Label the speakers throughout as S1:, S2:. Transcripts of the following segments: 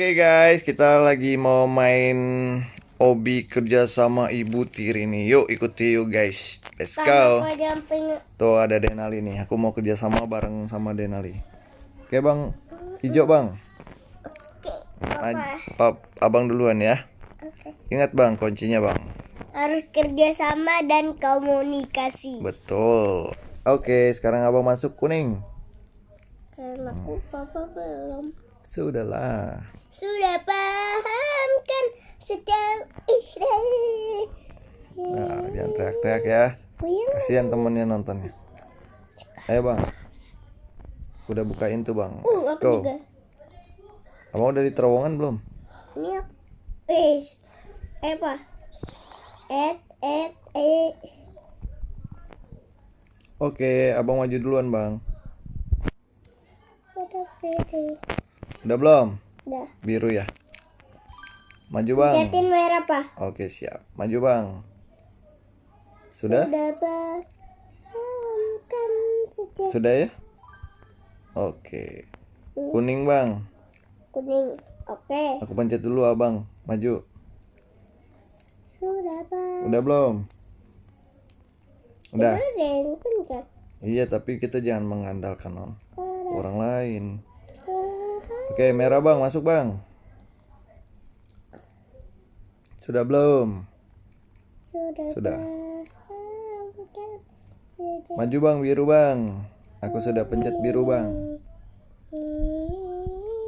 S1: Oke guys, kita lagi mau main Obi kerja sama Ibu Tiri nih. Yuk ikuti yuk guys. Let's go. Tuh ada Denali nih. Aku mau kerja sama bareng sama Denali. Oke bang, hijau bang. Abang duluan ya. Ingat bang, kuncinya bang.
S2: Harus kerjasama dan komunikasi.
S1: Betul. Oke, sekarang abang masuk kuning.
S2: Karena aku papa belum.
S1: Sudahlah.
S2: Sudah paham kan sedang
S1: Nah, jangan teriak-teriak ya. Kasihan temennya nontonnya. Ayo bang. Udah bukain tuh bang. Let's go.
S2: Aku juga.
S1: Abang udah di terowongan belum?
S2: Ini ya. Wis. Apa?
S1: Oke, abang maju duluan bang.
S2: Udah pede.
S1: Udah belum?
S2: Udah.
S1: Biru ya. Maju bang.
S2: Jatin merah apa?
S1: Oke siap. Maju bang. Sudah?
S2: Sudah paham kan sedang
S1: Sudah ya? Oke. Kuning bang.
S2: kuning. Oke.
S1: Aku pencet dulu abang. Maju.
S2: Sudah paham.
S1: Udah belum? Udah.
S2: Itu ada yang pencet.
S1: Iya tapi kita jangan mengandalkan orang lain. Oke merah bang, masuk bang. Sudah belum? Sudah.
S2: paham kan sedang
S1: Maju bang, biru bang. Aku sudah pencet biru bang.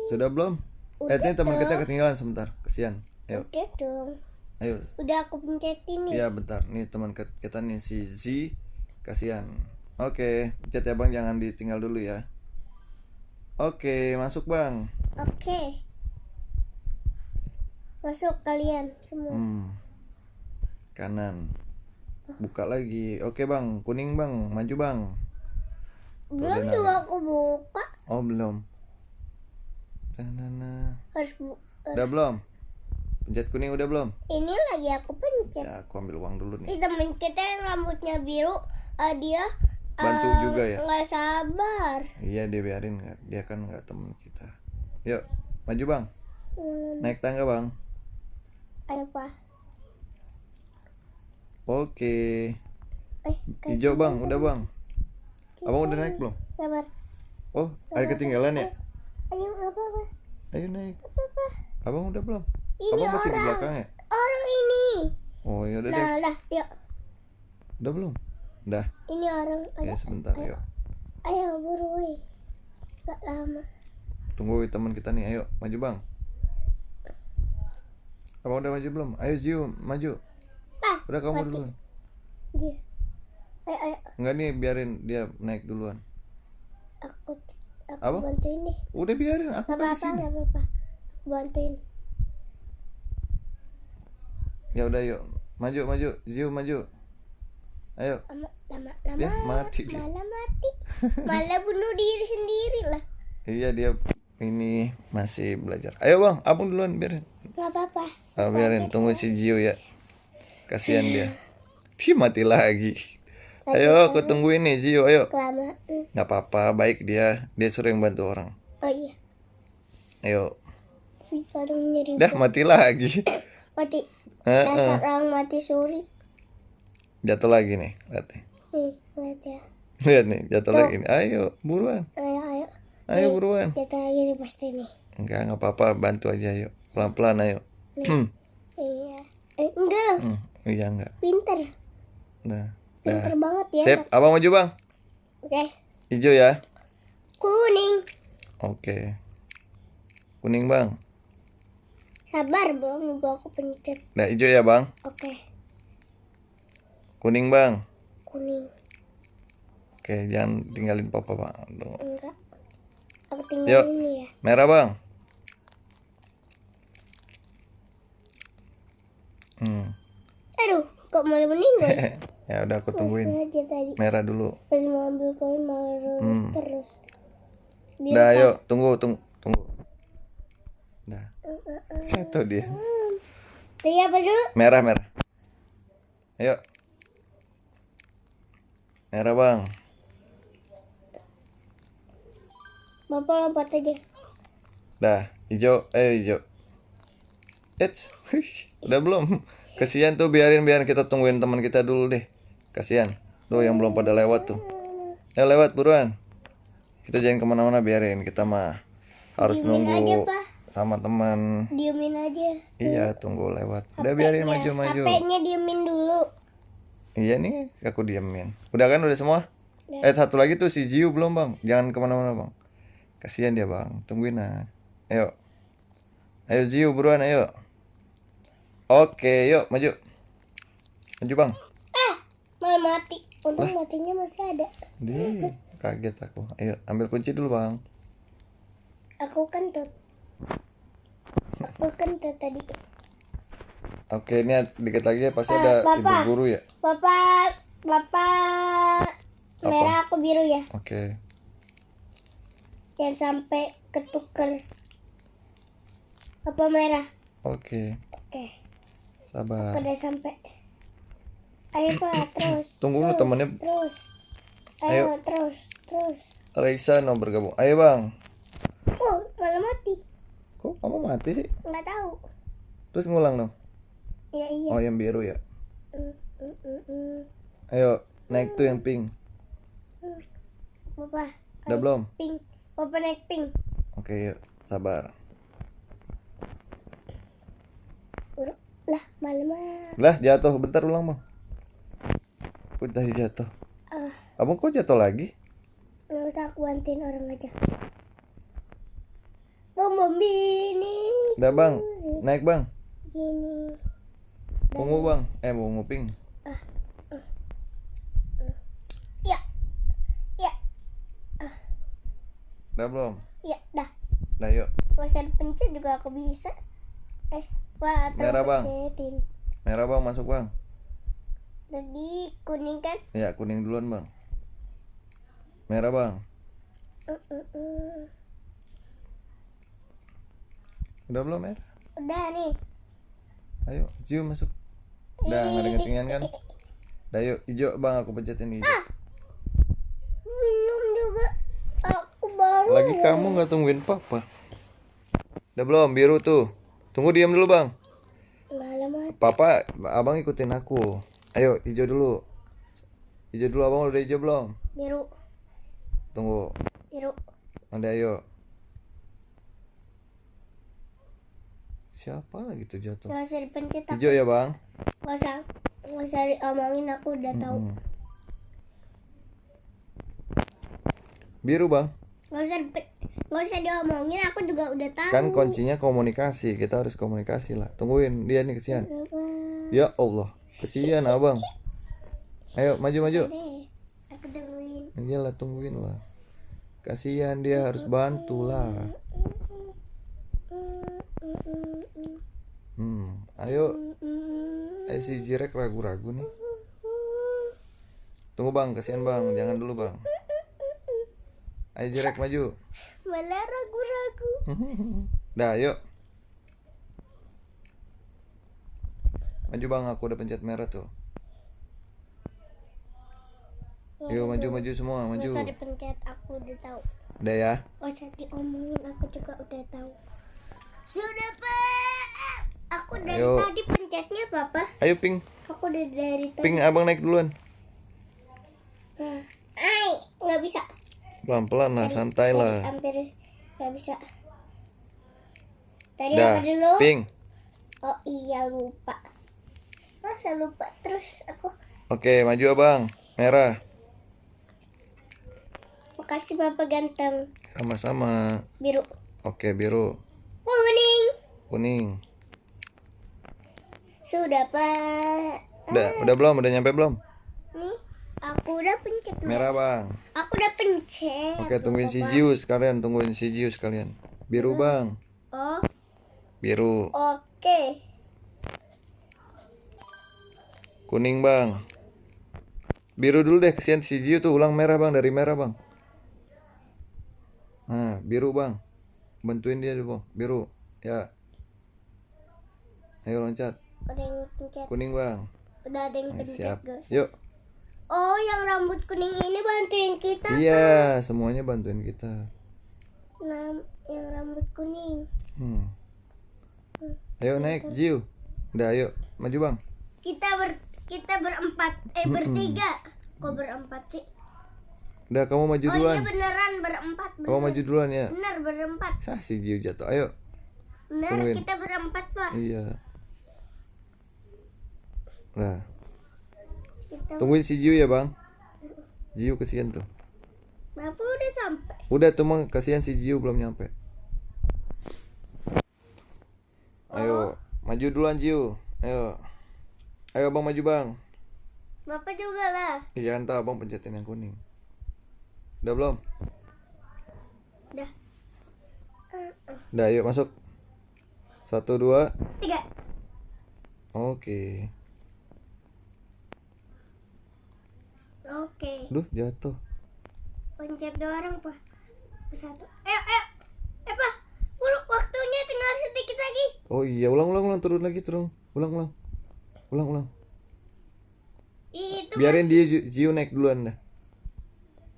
S1: Sudah belum? Ini teman kita ketinggalan sebentar. Kesian. Ayo,
S2: Udah dong.
S1: ayo.
S2: Udah aku pencetin nih.
S1: Iya bentar. Nih teman kita nih si Z. Kasian. Oke, pencet ya bang, jangan ditinggal dulu ya. Oke, masuk bang.
S2: Oke. Masuk kalian semua.
S1: Kanan. Buka lagi. Oke bang, kuning bang, maju bang.
S2: Belum
S1: Denali.
S2: juga aku buka.
S1: Oh belum. Tanana.
S2: Harus
S1: Udah belum? Pencet kuning udah belum?
S2: Ini lagi aku pencet.
S1: Ya, aku ambil uang dulu nih.
S2: Ini temen kita yang rambutnya biru, dia
S1: Bantu juga ya?
S2: nggak sabar.
S1: Iya dia biarin, dia kan nggak temen kita. Yuk, maju bang. Naik tangga bang.
S2: Ayo pak.
S1: Oke.
S2: Kasih
S1: Hijau bang, udah bang. Abang udah naik belum?
S2: sabar.
S1: Oh, ada ketinggalan ya?
S2: Ayo nggak apa-apa.
S1: Ayo naik.
S2: Apa-apa.
S1: Abang udah belum?
S2: Ini
S1: Abang masih di
S2: orang.
S1: belakang ya?
S2: Orang ini.
S1: Oh ya udah deh.
S2: Nah, dah, yuk.
S1: Udah belum? Udah.
S2: Ini orang.
S1: Ya sebentar yuk.
S2: Ayo buru, woi. Gak lama.
S1: Tunggu teman kita nih, ayo maju bang. Abang udah maju belum? Ayo Ziu, maju. Udah kamu
S2: mati.
S1: duluan.
S2: Dia. Ayo.
S1: Enggak nih, biarin dia naik duluan.
S2: Aku
S1: Apa?
S2: bantuin deh.
S1: Udah biarin, aku kan di sini.
S2: Gak apa-apa. Aku bantuin.
S1: Ya udah yuk, maju, Ziu maju. Ayo.
S2: Lama
S1: Ya mati dia.
S2: malah mati. Malah bunuh diri sendiri lah.
S1: Iya dia ini masih belajar. Ayo bang, abang duluan biarin.
S2: Gak apa-apa.
S1: Biarin, tunggu si Ziu ya. Kasihan dia. Dia mati lagi. Ayo, aku tungguin nih Ziu, ayo.
S2: Kelamaan.
S1: Gak apa-apa, baik dia sering bantu orang.
S2: Oh iya.
S1: Ayo.
S2: Baru nyeri.
S1: Dah mati lagi.
S2: Mati. Dasar orang mati suri.
S1: Jatuh lagi nih, lihat nih.
S2: Lihat ya.
S1: Lihat nih, jatuh lagi nih. Ayo, buruan.
S2: Ayo.
S1: Ayo buruan.
S2: Jatuh lagi nih pasti nih.
S1: Enggak apa-apa, bantu aja yuk. Pelan-pelan ayo.
S2: Iya. Enggak.
S1: Iya enggak.
S2: Pinter.
S1: Nah.
S2: Pinter banget ya.
S1: Sip, abang maju bang.
S2: Oke.
S1: Hijau ya.
S2: Kuning.
S1: Oke. Kuning bang.
S2: Sabar belum gua aku pencet.
S1: Nah hijau ya bang.
S2: Oke.
S1: Kuning bang.
S2: Kuning.
S1: Oke, jangan tinggalin papa bang. Tunggu.
S2: Enggak. Aku tinggal
S1: Yuk.
S2: ini ya.
S1: Merah bang.
S2: Aduh, kok malah meninggal?
S1: Ya udah aku tungguin.
S2: Sengaja tadi.
S1: Merah dulu.
S2: Pas mau ambil koin malah terus.
S1: Udah ayo, tunggu. Udah. Satu dia.
S2: Tadi apa dulu?
S1: Merah. Ayo. Merah bang.
S2: Bapak lompat aja.
S1: Dah, hijau, hijau. Udah belum? Kasihan tuh, biarin kita tungguin teman kita dulu deh. Kasihan. Tuh yang belum pada lewat tuh. Lewat buruan. Kita jangan kemana-mana, biarin kita mah harus
S2: Diemin
S1: nunggu
S2: aja, Pa.
S1: sama teman.
S2: Diemin aja.
S1: Iya, tunggu lewat. Udah biarin maju.
S2: HP-nya diemin dulu.
S1: Iya nih, aku diemin. Udah kan, udah semua?
S2: Udah.
S1: Satu lagi tuh si Jiu belum bang. Jangan kemana-mana bang. Kasihan dia bang. Tungguin nah. Ayo. Ayo Jiu buruan ayo. Oke, yuk maju. Maju bang.
S2: Malah mati. Untung matinya masih ada.
S1: Dih, kaget aku. Ayo, ambil kunci dulu bang.
S2: Aku kentut tadi.
S1: Oke, ini dikit lagi ya, pasti ada ibu
S2: Papa.
S1: guru ya.
S2: Bapak
S1: Apa?
S2: merah, aku biru ya.
S1: Oke.
S2: Jangan sampai ketuker. Apa merah?
S1: Oke.
S2: Oke.
S1: Sabar.
S2: Udah sampai. Ayo Pak, terus.
S1: Tunggu dulu,
S2: terus,
S1: temennya.
S2: Terus.
S1: Ayo.
S2: Ayo, terus.
S1: Raisa mau bergabung. Ayo bang.
S2: Oh, malah mati.
S1: Kok kamu mati sih?
S2: Nggak tahu.
S1: Terus ngulang dong.
S2: Ya iya.
S1: Oh, yang biru ya.
S2: Mm, mm, mm, mm.
S1: Ayo, naik tuh yang pink.
S2: Papa.
S1: Udah belum?
S2: Pink. Papa naik pink.
S1: Oke, yuk. Sabar.
S2: Lah, malam.
S1: Lah, jatuh. Bentar ulang bang. Udah jatuh. Abang kok jatuh lagi?
S2: Nggak usah, aku bantuin orang aja. Bom ini.
S1: Udah bang. Naik bang.
S2: Gini.
S1: Ungu bang. Ungu pink.
S2: Ya. Ya.
S1: Udah belum?
S2: Ya, dah.
S1: Udah yuk.
S2: Masa pencet juga aku bisa. Wah,
S1: Merah, Bang.
S2: pencetin.
S1: Merah bang, masuk bang.
S2: Tadi kuning kan?
S1: Ya, kuning duluan bang. Merah bang. Udah belum ya?
S2: Udah nih.
S1: Ayo, Jiu masuk. Udah, nggak ada ketinggian kan? Udah yuk, hijau bang, aku pencetin hijau.
S2: Belum juga. Aku baru.
S1: Lagi kamu nggak tungguin papa. Udah belum, biru tuh. Tunggu, diam dulu bang.
S2: Malam.
S1: Papa, abang ikutin aku. Ayo, hijau dulu. Hijau dulu, abang udah hijau belum?
S2: Biru.
S1: Tunggu.
S2: Biru.
S1: Udah ayo. Siapa lagi tuh jatuh?
S2: Nggak usah dipencet aku.
S1: Hijau ya bang.
S2: Nggak usah diomongin, aku udah tahu.
S1: Biru bang.
S2: Nggak usah diomongin, aku juga udah tahu.
S1: Kan kuncinya komunikasi, kita harus komunikasi lah. Tungguin dia nih, kesian. Ya Allah, kesian abang. Ayo maju.
S2: Deh, aku tungguin.
S1: Iyalah, tungguin lah. Kasihan dia, harus bantu lah. Ayo. Si Jirek ragu-ragu nih. Tunggu bang, kesian bang, jangan dulu bang. Ayo Jirek maju.
S2: Malah ragu-ragu.
S1: Dah, yuk. Maju bang, aku udah pencet merah tuh. Yuk maju semua, maju.
S2: Nggak usah dipencet, aku udah tahu.
S1: Udah ya.
S2: Nggak usah diomongin, aku juga udah tahu. Sudah Pak. Aku dari
S1: Ayo.
S2: tadi pencetnya Papa.
S1: Ayo pink.
S2: Aku udah dari tadi.
S1: Pink, abang naik duluan.
S2: Nggak bisa.
S1: Pelan-pelan lah, santai lah.
S2: Hampir nggak bisa. Tadi
S1: Dah,
S2: apa dulu?
S1: pink.
S2: Oh iya, lupa. Masa lupa terus aku.
S1: Oke, maju abang. Merah.
S2: Makasih Bapak ganteng.
S1: Sama-sama.
S2: Biru.
S1: Oke, biru.
S2: Kuning.
S1: Kuning.
S2: Sudah Pak.
S1: Udah belum? Udah nyampe belum?
S2: Nih, aku udah pencet.
S1: Merah bang.
S2: Aku udah pencet.
S1: Oke, tungguin si
S2: Papa.
S1: Jius kalian, tungguin si Jius kalian. Biru bang.
S2: Oh,
S1: Biru.
S2: oke.
S1: Kuning bang. Biru dulu deh, kesian si Jiu tuh, ulang merah bang, dari merah bang. Nah, biru bang. Bantuin dia dulu bang. Biru. Ya. Ayo loncat.
S2: Ada yang pencet.
S1: Kuning bang.
S2: Udah ada yang
S1: Nah,
S2: pencet
S1: siap.
S2: guys.
S1: Yuk.
S2: Oh, yang rambut kuning ini bantuin kita.
S1: Iya, semuanya bantuin kita.
S2: Nah, Yang rambut kuning.
S1: Ayo naik, Jiu. Udah, ayo maju bang.
S2: Kita berempat. Bertiga. Kok berempat sih?
S1: Udah, kamu maju
S2: Oh
S1: duluan.
S2: iya beneran berempat.
S1: Kamu maju duluan ya.
S2: Bener berempat.
S1: Si Jiu jatuh. Ayo.
S2: Bener
S1: Tungguin.
S2: kita berempat Pak.
S1: Iya. Nah,
S2: Kita...
S1: tungguin si Jiu ya bang. Jiu kesian tuh.
S2: Bapak udah sampai.
S1: Udah tuh bang, kasihan si Jiu belum nyampe. Ayo, maju duluan Jiu. Ayo. Ayo bang, maju bang.
S2: Bapak juga lah.
S1: Iya, entah abang pencetin yang kuning. Udah belum?
S2: Udah.
S1: Udah, yuk masuk. 1, 2.
S2: 3.
S1: Oke.
S2: Oke.
S1: Duh, jatuh.
S2: Pencet 2 orang Pak. 1. Ayo. Pak. Waktunya tinggal sedikit lagi.
S1: Oh iya, ulang, turun lagi, turun. Ulang.
S2: Itu
S1: Biarin dia Jiu naik duluan dah.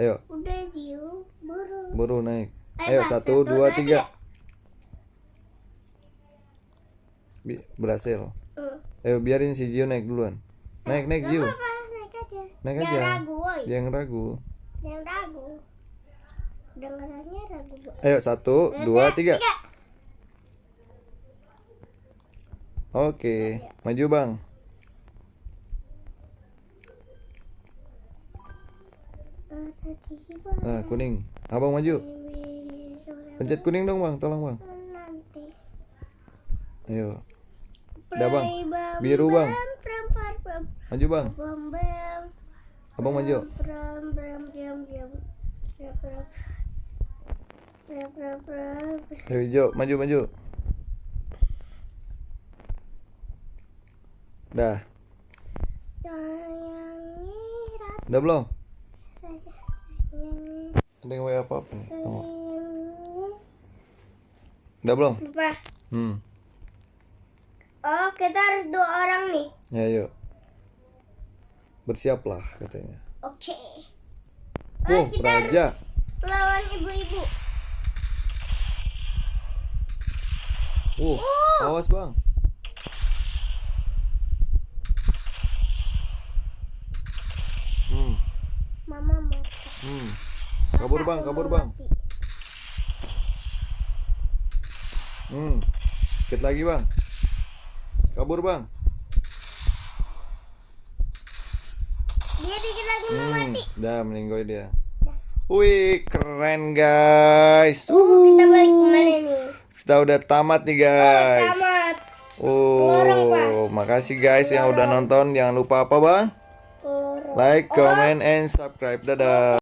S1: Ayo,
S2: udah Jiu, buru.
S1: baru naik.
S2: Ayo,
S1: Ayo,
S2: Pak.
S1: 1, 2, 3. Berhasil. Ayo, biarin si Jiu naik duluan. Naik Jiu.
S2: Apa, naik aja.
S1: Naik
S2: Jangan
S1: aja.
S2: ragu, woy.
S1: Jangan ragu.
S2: Jangan ragu. Dengarannya ragu.
S1: Ayo, 1, 2, 3. Oke, maju bang. Nah, kuning. Abang maju. Pencet kuning dong bang, tolong bang.
S2: Nanti.
S1: Ayo. Udah bang. Biru bang. Maju bang. Abang maju. Ayo hijau, maju. Dah. Udah belum? Ada yang WA apa nih? Tunggu. Udah belum?
S2: Apa? Oh, kita harus 2 orang nih.
S1: Ya, yuk. Bersiaplah katanya.
S2: Oke. Kita
S1: Raja.
S2: harus lawan ibu-ibu.
S1: Awas bang.
S2: Mama mati.
S1: Kabur bang. Dikit lagi bang. Kabur bang.
S2: Dia dikit lagi mau mati.
S1: Dah meninggoy dia. Wih, keren guys.
S2: Kita balik kemana nih?
S1: Kita udah tamat nih guys.
S2: Tamat.
S1: Makasih guys yang udah nonton. Jangan lupa apa bang? Like, comment, and subscribe. Dadah.